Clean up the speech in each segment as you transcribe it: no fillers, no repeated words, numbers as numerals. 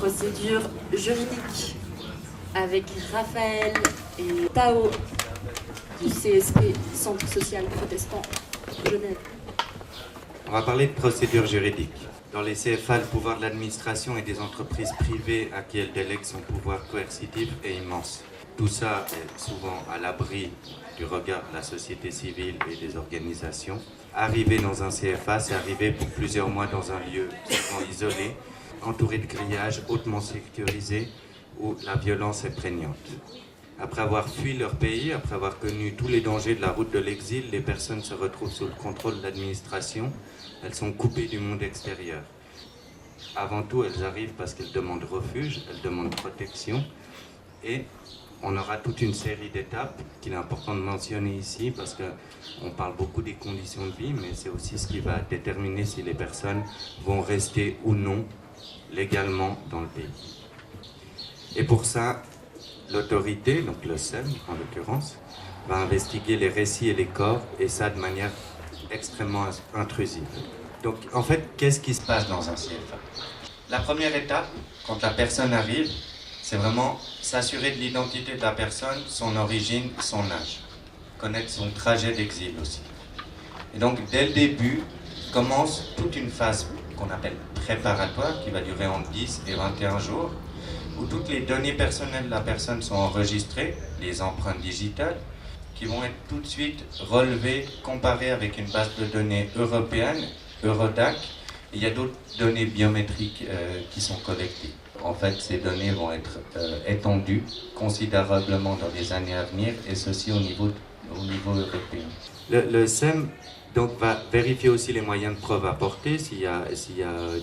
procédure juridique avec Raphaël et Tao du CSP, Centre Social Protestant Genève. On va parler de procédure juridique. Dans les CFA, le pouvoir de l'administration et des entreprises privées à qui elle délègue son pouvoir coercitif est immense. Tout ça est souvent à l'abri du regard de la société civile et des organisations. Arriver dans un CFA, c'est arriver pour plusieurs mois dans un lieu souvent isolé, entouré de grillages, hautement sécurisé, où la violence est prégnante. Après avoir fui leur pays, après avoir connu tous les dangers de la route de l'exil, les personnes se retrouvent sous le contrôle de l'administration. Elles sont coupées du monde extérieur. Avant tout, elles arrivent parce qu'elles demandent refuge, elles demandent protection. Et on aura toute une série d'étapes qu'il est important de mentionner ici parce qu'on parle beaucoup des conditions de vie, mais c'est aussi ce qui va déterminer si les personnes vont rester ou non légalement dans le pays. Et pour ça, l'autorité, donc le SEM en l'occurrence, va investiguer les récits et les corps, et ça de manière extrêmement intrusive. Donc en fait, qu'est-ce qui se passe dans un CFA? La première étape, quand la personne arrive, c'est vraiment s'assurer de l'identité de la personne, son origine, son âge. Connaître son trajet d'exil aussi. Et donc dès le début, commence toute une phase qu'on appelle préparatoire, qui va durer entre 10 et 21 jours, où toutes les données personnelles de la personne sont enregistrées, les empreintes digitales, qui vont être tout de suite relevées, comparées avec une base de données européenne, Eurodac. Et il y a d'autres données biométriques qui sont collectées. En fait, ces données vont être étendues considérablement dans les années à venir, et ceci au niveau européen. Le SEM donc, va vérifier aussi les moyens de preuve apportés, s'il y a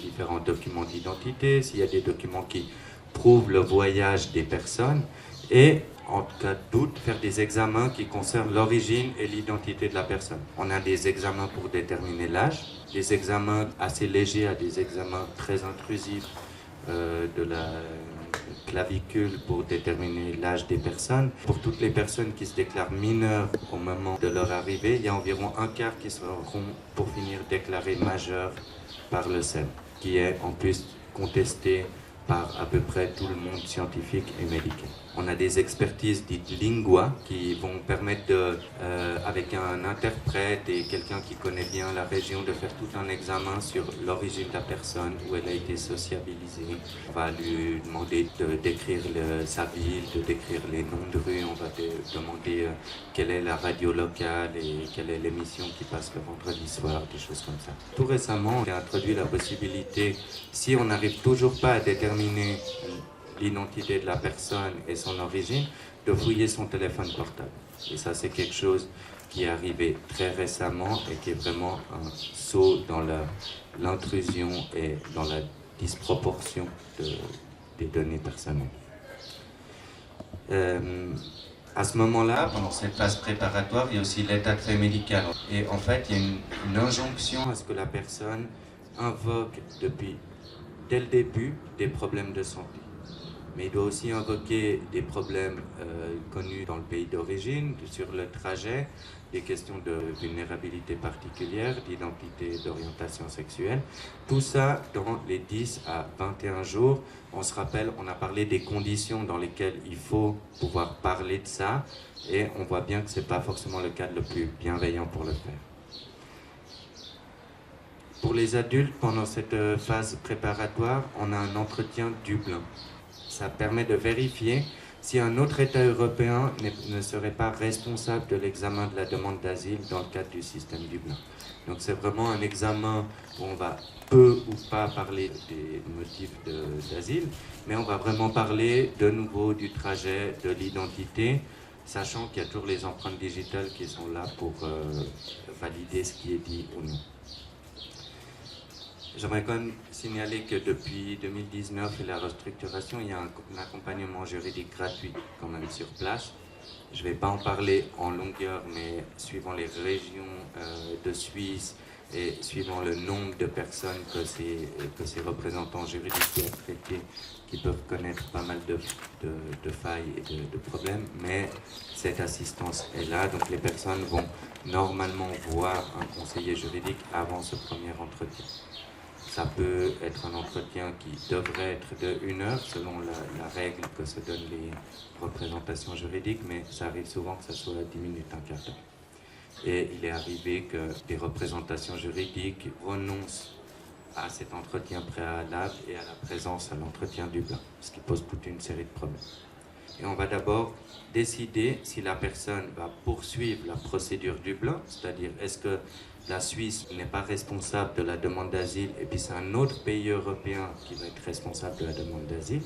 différents documents d'identité, s'il y a des documents qui prouvent le voyage des personnes, et en cas de doute, faire des examens qui concernent l'origine et l'identité de la personne. On a des examens pour déterminer l'âge, des examens assez légers à des examens très intrusifs de la clavicule pour déterminer l'âge des personnes. Pour toutes les personnes qui se déclarent mineures au moment de leur arrivée, il y a environ un quart qui seront pour finir déclarés majeurs par le SEM, qui est en plus contesté par à peu près tout le monde scientifique et médical. On a des expertises dites lingua qui vont permettre avec un interprète et quelqu'un qui connaît bien la région, de faire tout un examen sur l'origine de la personne, où elle a été sociabilisée. On va lui demander de décrire sa ville, de décrire les noms de rues. On va demander quelle est la radio locale et quelle est l'émission qui passe le vendredi soir, des choses comme ça. Tout récemment, on a introduit la possibilité, si on n'arrive toujours pas à déterminer l'identité de la personne et son origine, de fouiller son téléphone portable. Et ça, c'est quelque chose qui est arrivé très récemment et qui est vraiment un saut dans l'intrusion et dans la disproportion des données personnelles. À ce moment-là, pendant cette phase préparatoire, il y a aussi l'état de fait médical. Et en fait, il y a une injonction à ce que la personne invoque dès le début des problèmes de santé. Mais il doit aussi invoquer des problèmes connus dans le pays d'origine, sur le trajet, des questions de vulnérabilité particulière, d'identité, d'orientation sexuelle. Tout ça dans les 10 à 21 jours. On se rappelle, on a parlé des conditions dans lesquelles il faut pouvoir parler de ça, et on voit bien que ce n'est pas forcément le cadre le plus bienveillant pour le faire. Pour les adultes, pendant cette phase préparatoire, on a un entretien Dublin. Ça permet de vérifier si un autre État européen ne serait pas responsable de l'examen de la demande d'asile dans le cadre du système Dublin. Donc c'est vraiment un examen où on va peu ou pas parler des motifs d'asile, mais on va vraiment parler de nouveau du trajet, de l'identité, sachant qu'il y a toujours les empreintes digitales qui sont là pour valider ce qui est dit ou non. J'aimerais quand même signaler que depuis 2019 et la restructuration, il y a un accompagnement juridique gratuit quand même sur place. Je ne vais pas en parler en longueur, mais suivant les régions de Suisse et suivant le nombre de personnes que ces représentants juridiques doivent traiter, qui peuvent connaître pas mal de failles et de problèmes, mais cette assistance est là, donc les personnes vont normalement voir un conseiller juridique avant ce premier entretien. Ça peut être un entretien qui devrait être de 1 heure selon la règle que se donnent les représentations juridiques, mais ça arrive souvent que ça soit 10 minutes, un quart d'heure. Et il est arrivé que des représentations juridiques renoncent à cet entretien préalable et à la présence à l'entretien du blanc, ce qui pose toute une série de problèmes. Et on va d'abord décider si la personne va poursuivre la procédure du blanc, c'est-à-dire est-ce que la Suisse n'est pas responsable de la demande d'asile et puis c'est un autre pays européen qui va être responsable de la demande d'asile.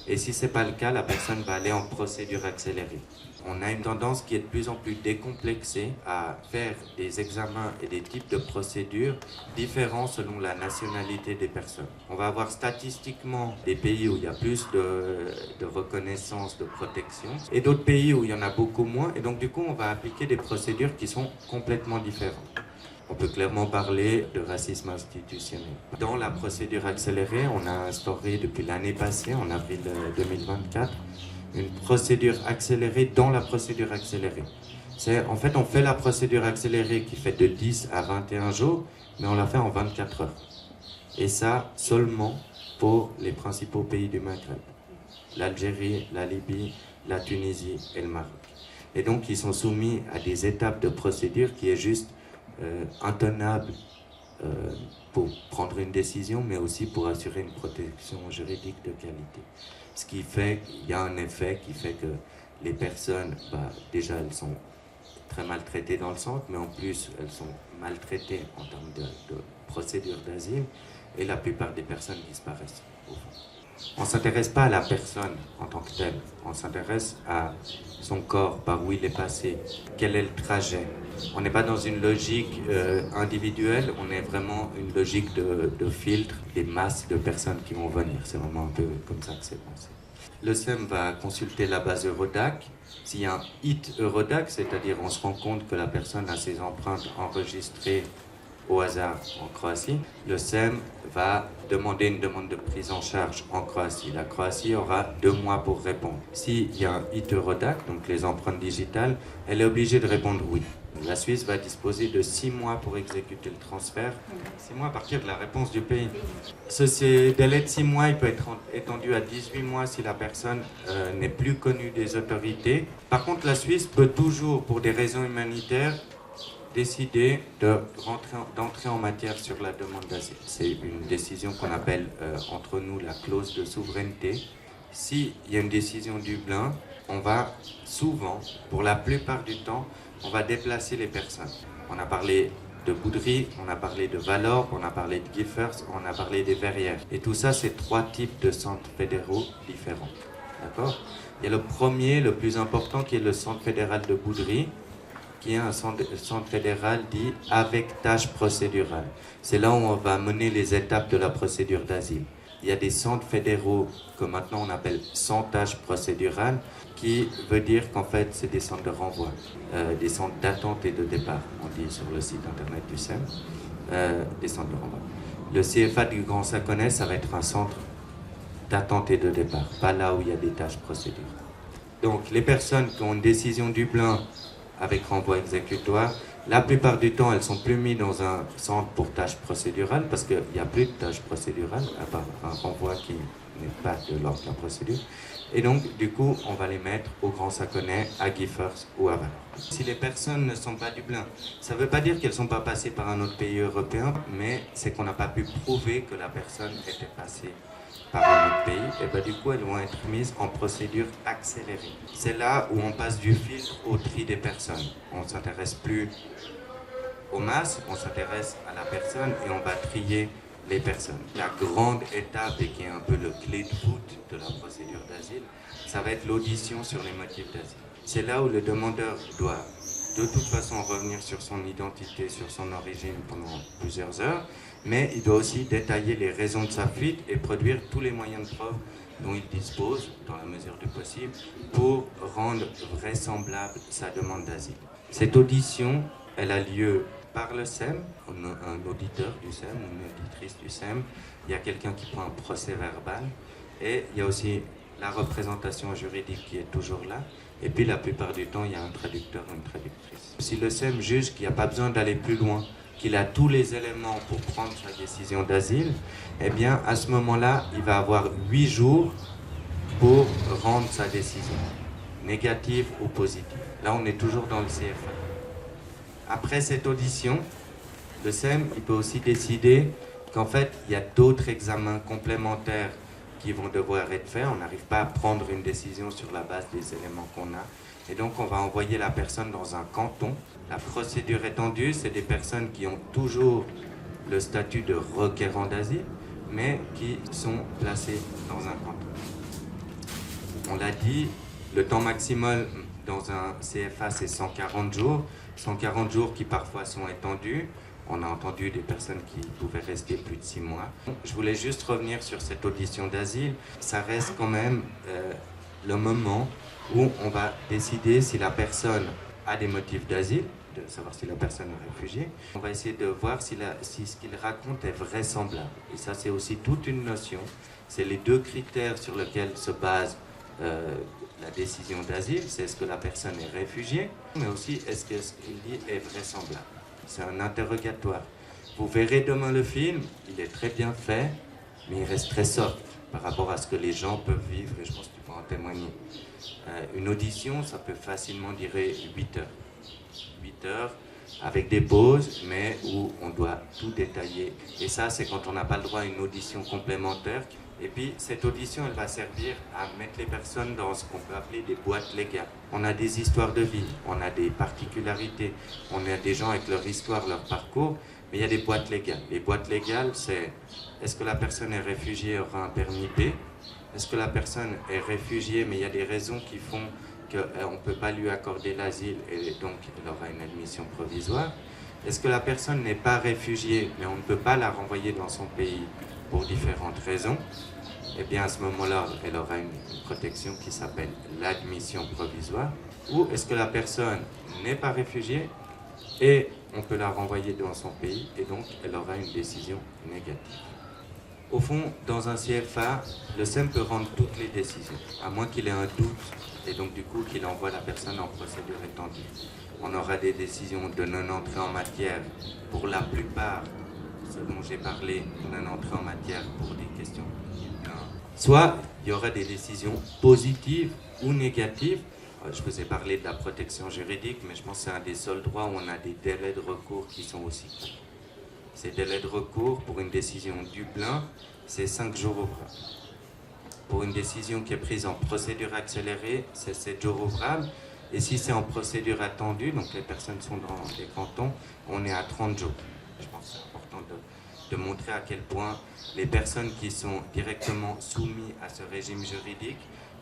Et si ce n'est pas le cas, la personne va aller en procédure accélérée. On a une tendance qui est de plus en plus décomplexée à faire des examens et des types de procédures différents selon la nationalité des personnes. On va avoir statistiquement des pays où il y a plus de reconnaissance, de protection, et d'autres pays où il y en a beaucoup moins. Et donc du coup, on va appliquer des procédures qui sont complètement différentes. On peut clairement parler de racisme institutionnel. Dans la procédure accélérée, on a instauré depuis l'année passée, en avril 2024, une procédure accélérée dans la procédure accélérée. En fait, on fait la procédure accélérée qui fait de 10 à 21 jours, mais on la fait en 24 heures. Et ça seulement pour les principaux pays du Maghreb. L'Algérie, la Libye, la Tunisie et le Maroc. Et donc, ils sont soumis à des étapes de procédure qui est juste intenable pour prendre une décision, mais aussi pour assurer une protection juridique de qualité. Ce qui fait qu'il y a un effet qui fait que les personnes, déjà elles sont très maltraitées dans le centre, mais en plus elles sont maltraitées en termes de procédure d'asile, et la plupart des personnes disparaissent au fond. On ne s'intéresse pas à la personne en tant que telle, on s'intéresse à son corps, par où il est passé, quel est le trajet. On n'est pas dans une logique individuelle, on est vraiment une logique de filtre des masses de personnes qui vont venir. C'est vraiment un peu comme ça que c'est pensé. Le SEM va consulter la base Eurodac. S'il y a un hit Eurodac, c'est-à-dire on se rend compte que la personne a ses empreintes enregistrées au hasard en Croatie, le SEM va demander une demande de prise en charge en Croatie. La Croatie aura 2 mois pour répondre. S'il y a un hit Eurodac, donc les empreintes digitales, elle est obligée de répondre oui. La Suisse va disposer de 6 mois pour exécuter le transfert, 6 mois à partir de la réponse du pays. Ce délai de 6 mois, il peut être étendu à 18 mois si la personne n'est plus connue des autorités. Par contre, la Suisse peut toujours, pour des raisons humanitaires, décider d'entrer en matière sur la demande d'asile. C'est une décision qu'on appelle entre nous la clause de souveraineté. S'il y a une décision Dublin, on va souvent, pour la plupart du temps, on va déplacer les personnes. On a parlé de Boudry, on a parlé de Vallorbe, on a parlé de Giffers, on a parlé des Verrières. Et tout ça, c'est 3 types de centres fédéraux différents. D'accord ? Il y a le premier, le plus important, qui est le centre fédéral de Boudry, qui est un centre fédéral dit avec tâche procédurale. C'est là où on va mener les étapes de la procédure d'asile. Il y a des centres fédéraux que maintenant on appelle sans tâche procédurale, qui veut dire qu'en fait c'est des centres de renvoi, des centres d'attente et de départ, on dit sur le site internet du SEM, des centres de renvoi. Le CFA du Grand Saconnet, ça va être un centre d'attente et de départ, pas là où il y a des tâches procédurales. Donc les personnes qui ont une décision Dublin avec renvoi exécutoire, la plupart du temps, elles sont plus mises dans un centre pour tâches procédurales parce qu'il n'y a plus de tâches procédurales, à part un renvoi qui n'est pas de l'ordre de la procédure. Et donc, du coup, on va les mettre au Grand Saconnet, à Giffers ou à Vallorbe. Si les personnes ne sont pas Dublin, ça ne veut pas dire qu'elles ne sont pas passées par un autre pays européen, mais c'est qu'on n'a pas pu prouver que la personne était passée par un autre pays, et bien du coup elles vont être mises en procédure accélérée. C'est là où on passe du filtre au tri des personnes. On ne s'intéresse plus aux masses, on s'intéresse à la personne et on va trier les personnes. La grande étape, et qui est un peu le clé de voûte de la procédure d'asile, ça va être l'audition sur les motifs d'asile. C'est là où le demandeur doit de toute façon revenir sur son identité, sur son origine pendant plusieurs heures, mais il doit aussi détailler les raisons de sa fuite et produire tous les moyens de preuve dont il dispose, dans la mesure du possible, pour rendre vraisemblable sa demande d'asile. Cette audition, elle a lieu par le SEM, un auditeur du SEM, une auditrice du SEM, il y a quelqu'un qui prend un procès verbal, et il y a aussi la représentation juridique qui est toujours là, et puis la plupart du temps, il y a un traducteur ou une traductrice. Si le SEM juge qu'il n'y a pas besoin d'aller plus loin qu'il a tous les éléments pour prendre sa décision d'asile, eh bien, à ce moment-là, il va avoir 8 jours pour rendre sa décision, négative ou positive. Là, on est toujours dans le CFA. Après cette audition, le SEM il peut aussi décider qu'en fait, il y a d'autres examens complémentaires qui vont devoir être faits. On n'arrive pas à prendre une décision sur la base des éléments qu'on a. Et donc, on va envoyer la personne dans un canton. La procédure étendue, c'est des personnes qui ont toujours le statut de requérant d'asile, mais qui sont placées dans un canton. On l'a dit, le temps maximal dans un CFA, c'est 140 jours. 140 jours qui parfois sont étendus. On a entendu des personnes qui pouvaient rester plus de 6 mois. Je voulais juste revenir sur cette audition d'asile. Ça reste quand même le moment où on va décider si la personne a des motifs d'asile, de savoir si la personne est réfugiée. On va essayer de voir si ce qu'il raconte est vraisemblable. Et ça, c'est aussi toute une notion. C'est les 2 critères sur lesquels se base la décision d'asile. C'est est-ce que la personne est réfugiée, mais aussi est-ce que ce qu'il dit est vraisemblable. C'est un interrogatoire. Vous verrez demain le film, il est très bien fait, mais il reste très soft par rapport à ce que les gens peuvent vivre, et je pense que tu pourras en témoigner. Une audition, ça peut facilement durer 8 heures. 8 heures, avec des pauses, mais où on doit tout détailler. Et ça, c'est quand on n'a pas le droit à une audition complémentaire. Et puis, cette audition, elle va servir à mettre les personnes dans ce qu'on peut appeler des boîtes légales. On a des histoires de vie, on a des particularités, on a des gens avec leur histoire, leur parcours, mais il y a des boîtes légales. Les boîtes légales, c'est est-ce que la personne est réfugiée, aura un permis B? Est-ce que la personne est réfugiée, mais il y a des raisons qui font qu'on ne peut pas lui accorder l'asile et donc elle aura une admission provisoire? Est-ce que la personne n'est pas réfugiée, mais on ne peut pas la renvoyer dans son pays pour différentes raisons? Eh bien, à ce moment-là, elle aura une protection qui s'appelle l'admission provisoire. Ou est-ce que la personne n'est pas réfugiée et on peut la renvoyer dans son pays et donc elle aura une décision négative? Au fond, dans un CFA, le SEM peut rendre toutes les décisions, à moins qu'il ait un doute et donc du coup qu'il envoie la personne en procédure étendue. On aura des décisions de non-entrée en matière pour la plupart, ce dont j'ai parlé, non-entrée en matière pour des questions. Soit il y aura des décisions positives ou négatives. Je vous ai parlé de la protection juridique, mais je pense que c'est un des seuls droits où on a des délais de recours qui sont aussi courts. Ces délais de recours pour une décision Dublin, c'est 5 jours ouvrables. Pour une décision qui est prise en procédure accélérée, c'est 7 jours ouvrables. Et si c'est en procédure attendue, donc les personnes sont dans les cantons, on est à 30 jours. Je pense que c'est important de montrer à quel point les personnes qui sont directement soumises à ce régime juridique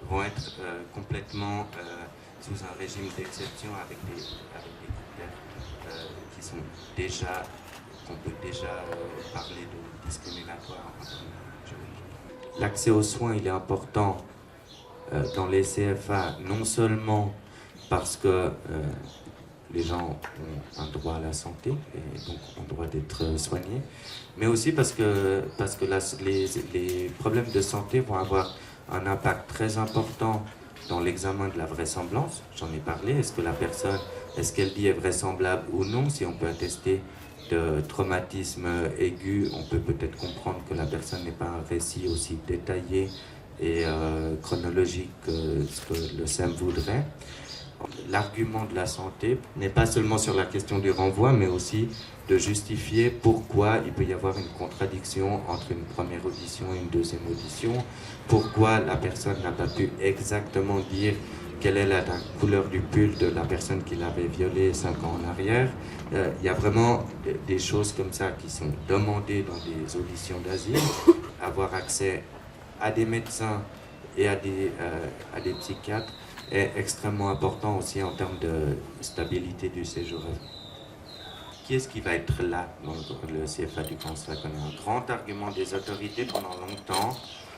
vont être complètement sous un régime d'exception avec des critères qui sont déjà, qu'on peut déjà parler de discriminatoire. L'accès aux soins, il est important dans les CFA, non seulement parce que les gens ont un droit à la santé et donc ont le droit d'être soignés, mais aussi parce que les problèmes de santé vont avoir un impact très important dans l'examen de la vraisemblance. J'en ai parlé. Est-ce que la personne, est-ce qu'elle dit est vraisemblable ou non? Si on peut attester de traumatisme aigu, on peut peut-être comprendre que la personne n'est pas un récit aussi détaillé et chronologique que ce que le SEM voudrait. L'argument de la santé n'est pas seulement sur la question du renvoi, mais aussi de justifier pourquoi il peut y avoir une contradiction entre une première audition et une deuxième audition, pourquoi la personne n'a pas pu exactement dire quelle est la couleur du pull de la personne qui l'avait violée 5 ans en arrière. Il y a vraiment des choses comme ça qui sont demandées dans des auditions d'asile, avoir accès à des médecins et à des psychiatres est extrêmement important aussi en termes de stabilité du séjour. Qui est-ce qui va être là dans le CFA du cancer? Un grand argument des autorités pendant longtemps,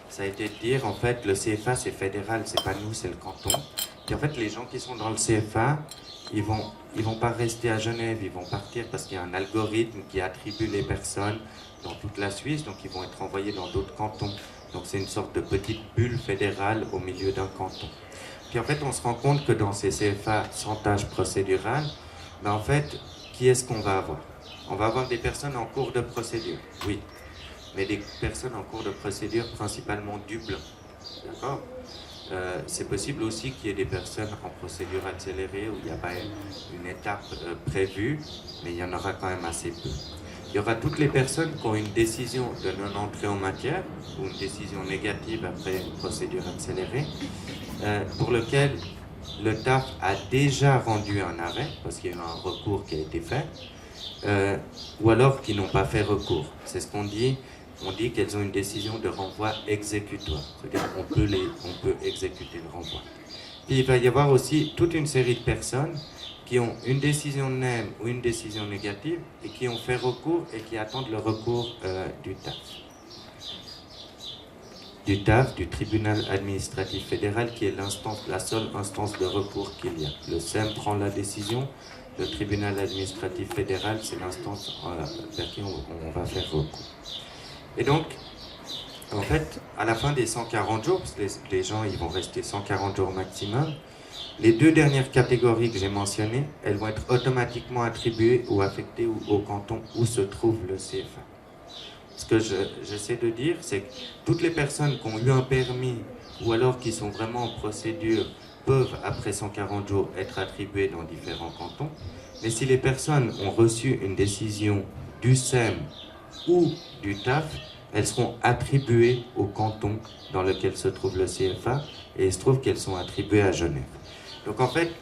ça a été de dire en fait le CFA c'est fédéral, c'est pas nous, c'est le canton. Et en fait les gens qui sont dans le CFA, ils vont pas rester à Genève, ils vont partir parce qu'il y a un algorithme qui attribue les personnes dans toute la Suisse, donc ils vont être envoyés dans d'autres cantons. Donc c'est une sorte de petite bulle fédérale au milieu d'un canton. Puis en fait, on se rend compte que dans ces CFA sans tâche procédurale, ben en fait, qui est-ce qu'on va avoir? On va avoir des personnes en cours de procédure, oui, mais des personnes en cours de procédure principalement du blanc, d'accord. C'est possible aussi qu'il y ait des personnes en procédure accélérée où il n'y a pas une étape prévue, mais il y en aura quand même assez peu. Il y aura toutes les personnes qui ont une décision de non-entrée en matière ou une décision négative après une procédure accélérée, pour lequel le TAF a déjà rendu un arrêt, parce qu'il y a eu un recours qui a été fait, ou alors qui n'ont pas fait recours. C'est ce qu'on dit. On dit qu'elles ont une décision de renvoi exécutoire, c'est-à-dire qu'on peut exécuter le renvoi. Puis il va y avoir aussi toute une série de personnes qui ont une décision NEM ou une décision négative et qui ont fait recours et qui attendent le recours du TAF. Du TAF, du tribunal administratif fédéral, qui est la seule instance de recours qu'il y a. Le SEM prend la décision, le tribunal administratif fédéral, c'est l'instance vers qui on va faire recours. Et donc, en fait, à la fin des 140 jours, parce que les gens ils vont rester 140 jours maximum, les deux dernières catégories que j'ai mentionnées, elles vont être automatiquement attribuées ou affectées au canton où se trouve le CFA. Ce que j'essaie de dire, c'est que toutes les personnes qui ont eu un permis ou alors qui sont vraiment en procédure peuvent, après 140 jours, être attribuées dans différents cantons. Mais si les personnes ont reçu une décision du SEM ou du TAF, elles seront attribuées au canton dans lequel se trouve le CFA, et il se trouve qu'elles sont attribuées à Genève. Donc en fait,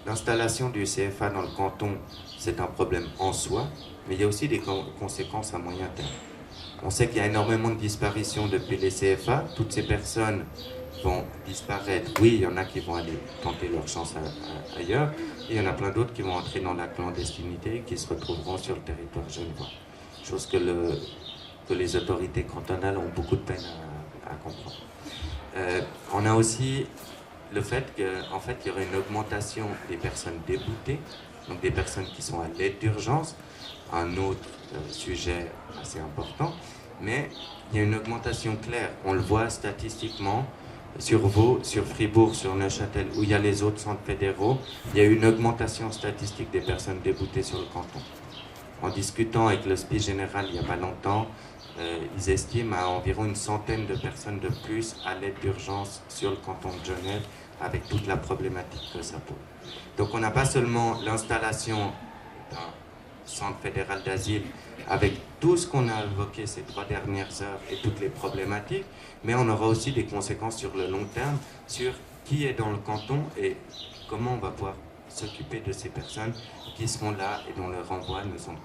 l'installation du CFA dans le canton, c'est un problème en soi, mais il y a aussi des conséquences à moyen terme. On sait qu'il y a énormément de disparitions depuis les CFA, toutes ces personnes vont disparaître. Oui, il y en a qui vont aller tenter leur chance ailleurs, et il y en a plein d'autres qui vont entrer dans la clandestinité et qui se retrouveront sur le territoire genevois. Chose que les autorités cantonales ont beaucoup de peine à comprendre. On a aussi le fait qu'en fait, il y aurait une augmentation des personnes déboutées, donc des personnes qui sont à l'aide d'urgence, un autre sujet assez important, mais il y a une augmentation claire. On le voit statistiquement sur Vaud, sur Fribourg, sur Neuchâtel, où il y a les autres centres fédéraux, il y a une augmentation statistique des personnes déboutées sur le canton. En discutant avec le SPI général il n'y a pas longtemps, ils estiment à environ une centaine de personnes de plus à l'aide d'urgence sur le canton de Genève, avec toute la problématique que ça pose. Donc on n'a pas seulement l'installation d'un centre fédéral d'asile avec tout ce qu'on a évoqué ces 3 dernières heures et toutes les problématiques, mais on aura aussi des conséquences sur le long terme, sur qui est dans le canton et comment on va pouvoir s'occuper de ces personnes qui seront là et dont le renvoi ne sont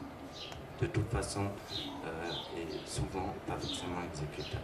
de toute façon et souvent pas forcément exécutables.